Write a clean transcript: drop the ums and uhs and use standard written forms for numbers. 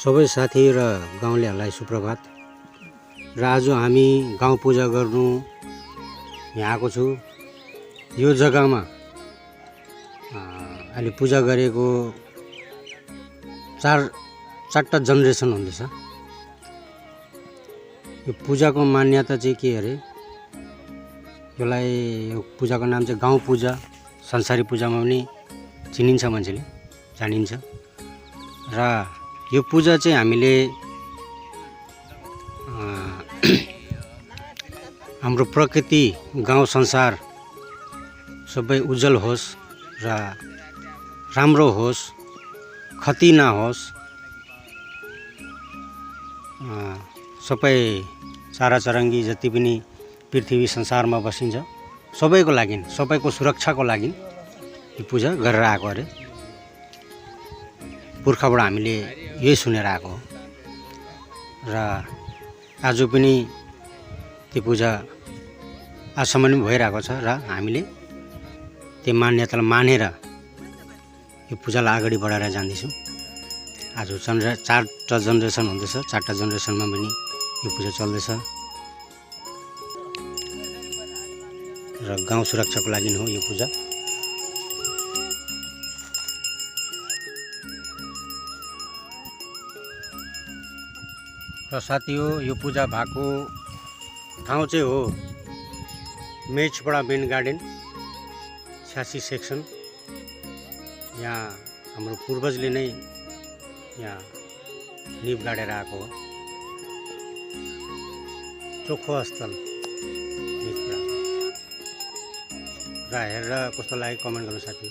सबै साथी र गाउँलेहरूलाई सुप्रभात। र आज हामी गाउँ पूजा गर्नु यहाँ आएको छु। यो जग्गामा अहिले पूजा गरेको चारवटा जेनेरेसन हुँदैछ। यो पूजाको मान्यता चाहिँ के अरे, यो पूजाको नाम चाहिँ गाउँ पूजा, संसारी पूजामा पनि चिनिन्छ, मान्छेले जानिन्छ। र यो पूजा चाहिँ हामीले हाम्रो प्रकृति, गाउँ संसार सबै उज्जवल होस् र राम्रो होस्, क्षति नहोस्, सबै चराचुरुङ्गी जति पनि पृथ्वी संसारमा बसिन्छ सबैको लागि, सबैको सुरक्षाको लागि यो पूजा गरेर आएको अरे। पुर्खाबाट हामीले यही सुनेर आएको हो र आज पनि त्यो पूजा आजसम्म पनि भइरहेको छ र हामीले त्यो मान्यतालाई मानेर यो पूजालाई अगाडि बढाएर जाँदैछौँ। आज चारवटा जेनेरेसन हुँदैछ, चारवटा जेनेरेसनमा पनि यो पूजा चल्दैछ र गाउँ सुरक्षाको लागि हो यो पूजा। र साथीहो, यो पूजा भएको ठाउँ चाहिँ हो मेचपडा मेन गार्डन 86 सेक्सन। यहाँ हाम्रो पूर्वजले नै यहाँ निब गाडेर आएको हो। चोखो स्थल मेचपडा। र हेरेर कस्तो लाग्यो कमेन्ट गर्नु साथी।